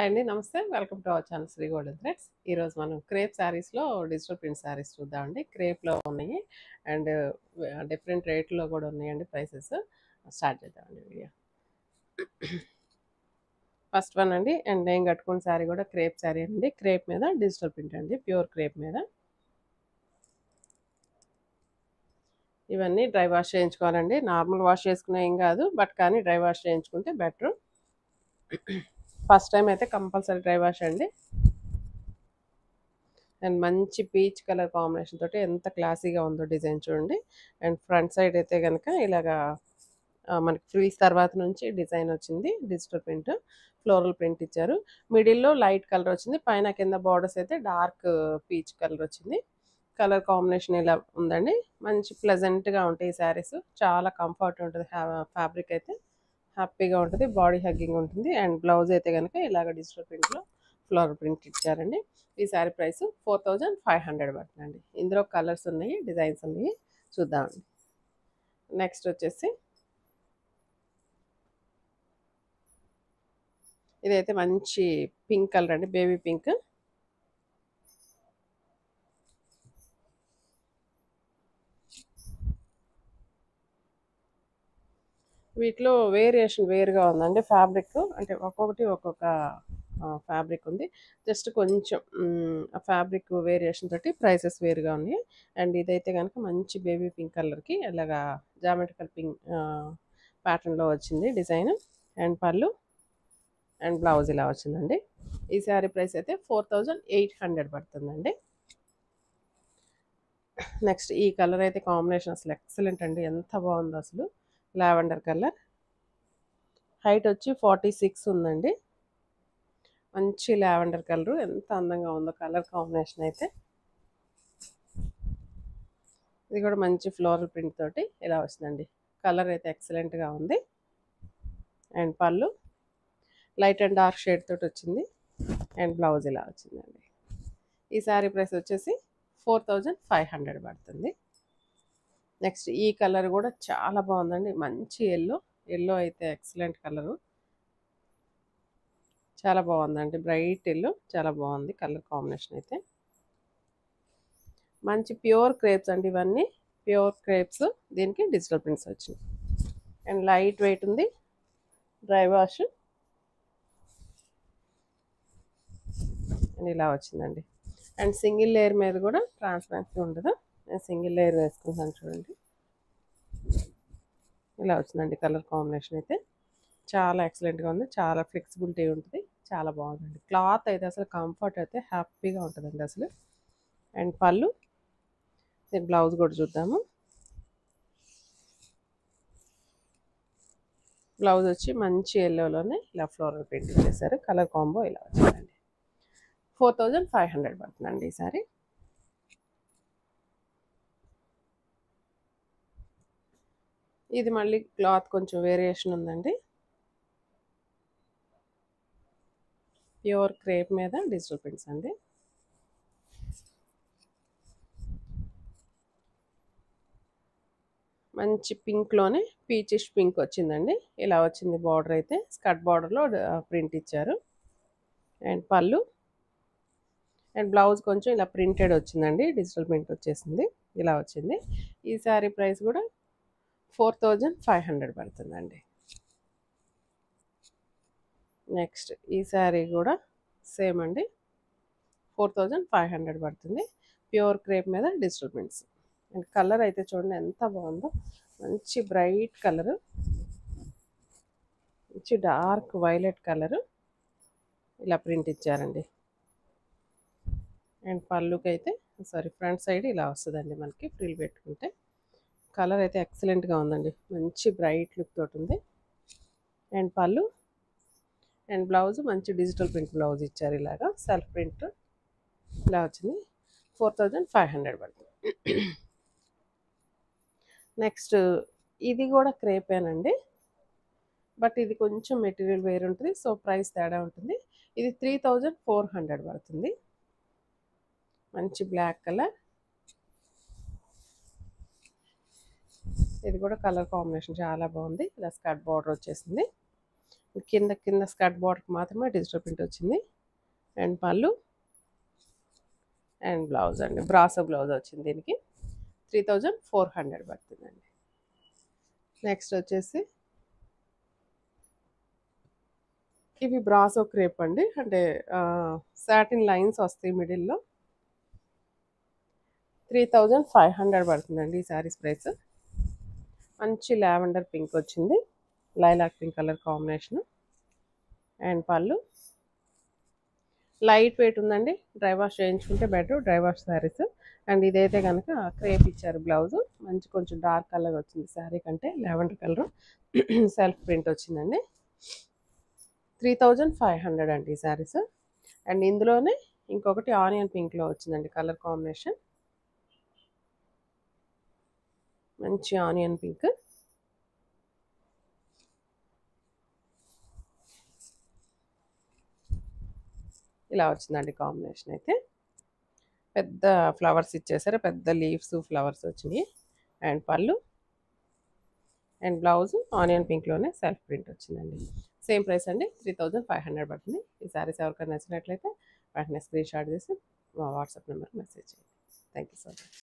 Hi అండి. నమస్తే. Welcome to our channel Sri Golden Threads. ఈరోజు మనం క్రేప్ శారీస్‌లో డిజిటల్ ప్రింట్ శారీస్ చూద్దామండి. క్రేప్‌లో ఉన్నాయి అండ్ డిఫరెంట్ రేట్‌లో కూడా ఉన్నాయండి ప్రైసెస్. స్టార్ట్ చేద్దామండి వీడియో. ఫస్ట్ వన్ అండి. అండ్ నేను కట్టుకున్న శారీ కూడా క్రేప్ శారీ అండి. క్రేప్ మీద డిజిటల్ ప్రింట్ అండి. ప్యూర్ క్రేప్ మీద. ఇవన్నీ డ్రై వాష్ చేయించుకోవాలండి. నార్మల్ వాష్ చేసుకునే ఏం కాదు, బట్ కానీ డ్రై వాష్ చేయించుకుంటే బెటర్. ఫస్ట్ టైం అయితే కంపల్సరీ డ్రై వాష్ అండి. అండ్ మంచి పీచ్ కలర్ కాంబినేషన్ తోటి ఎంత క్లాసీగా ఉందో డిజైన్ చూడండి. అండ్ ఫ్రంట్ సైడ్ అయితే కనుక ఇలాగా మనకి ఫ్రిల్స్ తర్వాత నుంచి డిజైన్ వచ్చింది. డిజిటల్ ప్రింట్, ఫ్లోరల్ ప్రింట్ ఇచ్చారు. మిడిల్లో లైట్ కలర్ వచ్చింది. పైన కింద బార్డర్స్ అయితే డార్క్ పీచ్ కలర్ వచ్చింది. కలర్ కాంబినేషన్ ఇలా ఉందండి. మంచి ప్లెజెంట్గా ఉంటాయి ఈ శారీస్. చాలా కంఫర్ట్ ఉంటుంది. ఫ్యాబ్రిక్ అయితే హ్యాపీగా ఉంటుంది. బాడీ హగ్గింగ్ ఉంటుంది. అండ్ బ్లౌజ్ అయితే కనుక ఇలాగ డిజిటల్ ప్రింట్లో ఫ్లోరల్ ప్రింట్ ఇచ్చారండి. ఈ శారీ ప్రైస్ 4500 పడుతుందండి. ఇందులో కలర్స్ ఉన్నాయి, డిజైన్స్ ఉన్నాయి, చూద్దామండి. నెక్స్ట్ వచ్చేసి ఇదైతే మంచి పింక్ కలర్ అండి, బేబీ పింక్. వీటిలో వేరియేషన్ వేరుగా ఉందండి. ఫ్యాబ్రిక్ అంటే ఒక్కొక్కటి ఒక్కొక్క ఫ్యాబ్రిక్ ఉంది. జస్ట్ కొంచెం ఆ ఫ్యాబ్రిక్ వేరియేషన్ తోటి ప్రైసెస్ వేరుగా ఉన్నాయి. అండ్ ఇదైతే కనుక మంచి బేబీ పింక్ కలర్కి ఇలాగా జామెట్రికల్ పింక్ ప్యాటర్న్లో వచ్చింది డిజైన్. అండ్ పళ్ళు అండ్ బ్లౌజ్ ఇలా వచ్చిందండి. ఈ శారీ ప్రైస్ అయితే 4800 పడుతుందండి. నెక్స్ట్ ఈ కలర్ అయితే కాంబినేషన్ అసలు ఎక్సలెంట్ అండి. ఎంత బాగుందో అసలు. Lavender colour. హైట్ వచ్చి 46 ఉందండి. మంచి లావెండర్ కలర్. ఎంత అందంగా ఉందో కలర్ కాంబినేషన్ అయితే. ఇది కూడా మంచి ఫ్లోరల్ ప్రింట్ తోటి ఇలా వస్తుందండి. కలర్ అయితే ఎక్సలెంట్గా ఉంది. అండ్ పళ్ళు లైట్ అండ్ డార్క్ షేడ్ తోటి వచ్చింది. అండ్ బ్లౌజ్ ఇలా వచ్చిందండి. ఈ శారీ ప్రైస్ వచ్చేసి 4500 పడుతుంది. నెక్స్ట్ ఈ కలర్ కూడా చాలా బాగుందండి. మంచి ఎల్లో అయితే ఎక్సలెంట్ కలరు. చాలా బాగుందండి. బ్రైట్ ఎల్లో చాలా బాగుంది కలర్ కాంబినేషన్ అయితే. మంచి ప్యూర్ క్రేప్స్ అండి ఇవన్నీ. Pure crepes. దీనికి డిజిటల్ ప్రింట్స్ వచ్చినాయి. అండ్ లైట్ వెయిట్ ఉంది. Dry wash. అండ్ ఇలా వచ్చిందండి. అండ్ సింగిల్ లేయర్ మీద కూడా ట్రాన్స్పరెన్సీ ఉండదు. నేను సింగిల్ లేయర్ వేసుకుంటాను చూడండి. ఇలా వచ్చిందండి కలర్ కాంబినేషన్ అయితే. చాలా ఎక్సలెంట్గా ఉంది. చాలా ఫ్లెక్సిబిలిటీ ఉంటుంది. చాలా బాగుందండి. క్లాత్ అయితే అసలు కంఫర్ట్ అయితే హ్యాపీగా ఉంటుందండి అసలు. అండ్ పళ్ళు. దీని బ్లౌజ్ కూడా చూద్దాము. బ్లౌజ్ వచ్చి మంచి ఎల్లోలోనే ఇలా ఫ్లోరల్ ప్రింట్ చేశారు. కలర్ కాంబో ఇలా వచ్చిందండి. 4500 పడుతుందండి ఈసారి. ఇది మళ్ళీ క్లాత్ కొంచెం వేరియేషన్ ఉందండి. ప్యూర్ క్రేప్ మీద డిజిటల్ ప్రింట్స్ అండి. మంచి పింక్లోనే పీచిష్ పింక్ వచ్చిందండి. ఇలా వచ్చింది బార్డర్ అయితే. స్కర్ట్ బార్డర్లో ప్రింట్ ఇచ్చారు. అండ్ పళ్ళు అండ్ బ్లౌజ్ కొంచెం ఇలా ప్రింటెడ్ వచ్చిందండి. డిజిటల్ ప్రింట్ వచ్చేసింది. ఇలా వచ్చింది. ఈ శారీ ప్రైస్ కూడా 4500 పడుతుందండి. నెక్స్ట్ ఈ శారీ కూడా సేమ్ అండి. 4500 పడుతుంది. ప్యూర్ క్రేప్ మీద డిజిటల్ ప్రింట్స్. అండ్ కలర్ అయితే చూడండి ఎంత బాగుందో. మంచి బ్రైట్ కలరు, మంచి డార్క్ వైలెట్ కలరు ఇలా ప్రింట్ ఇచ్చారండి. అండ్ పళ్ళుకి అయితే ఫ్రంట్ సైడ్ ఇలా వస్తుందండి మనకి ఫ్రిల్ పెట్టుకుంటే. కలర్ అయితే ఎక్సలెంట్గా ఉందండి. మంచి బ్రైట్ లుక్ తోటి ఉంది. అండ్ పళ్ళు అండ్ బ్లౌజ్ మంచి డిజిటల్ ప్రింట్ బ్లౌజ్ ఇచ్చారు. ఇలాగా సెల్ఫ్ ప్రింట్ ఇలా వచ్చింది. 4500 పడుతుంది. నెక్స్ట్ ఇది కూడా క్రేపేనండి. బట్ ఇది కొంచెం మెటీరియల్ వేరు ఉంటుంది. సో ప్రైస్ తేడా ఉంటుంది. ఇది 3400 పడుతుంది. మంచి బ్లాక్ కలర్. ఇది కూడా కలర్ కాంబినేషన్ చాలా బాగుంది. ఇలా స్కర్ట్ బార్డర్ వచ్చేసింది. కింద కింద స్కర్ట్ బార్డర్కి మాత్రమే డిజిటల్ ప్రింట్ వచ్చింది. అండ్ పళ్ళు అండ్ బ్లౌజ్ అండి, బ్రాసో బ్లౌజ్ వచ్చింది. దీనికి 3400 పడుతుందండి. నెక్స్ట్ వచ్చేసి ఇవి బ్రాసో క్రేప్ అండి, అంటే సాటిన్ లైన్స్ వస్తాయి మిడిల్లో. 3500 పడుతుందండి ఈ శారీస్ ప్రైస్. మంచి లావెండర్ పింక్ వచ్చింది, lilac pink colour combination. And పళ్ళు లైట్ వెయిట్ ఉందండి, డ్రై వాష్ చేయించుకుంటే better, dry wash saris. And ఇదైతే కనుక క్రేప్ ఇచ్చారు బ్లౌజ్, మంచి కొంచెం డార్క్ కలర్ వచ్చింది శారీ కంటే, లావెండర్ కలర్ సెల్ఫ్ ప్రింట్ వచ్చిందండి. 3500 అండి ఈ శారీస్. అండ్ ఇందులోనే ఇంకొకటి ఆనియన్ పింక్లో వచ్చిందండి కలర్ కాంబినేషన్, మంచి ఆనియన్ పింక్. ఇలా వచ్చిందండి కాంబినేషన్ అయితే. పెద్ద ఫ్లవర్స్ ఇచ్చేసారు, పెద్ద లీవ్స్ ఫ్లవర్స్ వచ్చినాయి. అండ్ పళ్ళు అండ్ బ్లౌజ్ ఆనియన్ పింక్లోనే సెల్ఫ్ ప్రింట్ వచ్చిందండి. సేమ్ ప్రైస్ అండి, 3500 పడుతుంది. ఈ శారీస్ ఎవరికైనా నచ్చినట్లయితే వెంటనే స్క్రీన్ షాట్ చేసి మా వాట్సాప్ నెంబర్కి మెసేజ్ చేయండి. Thank you so much.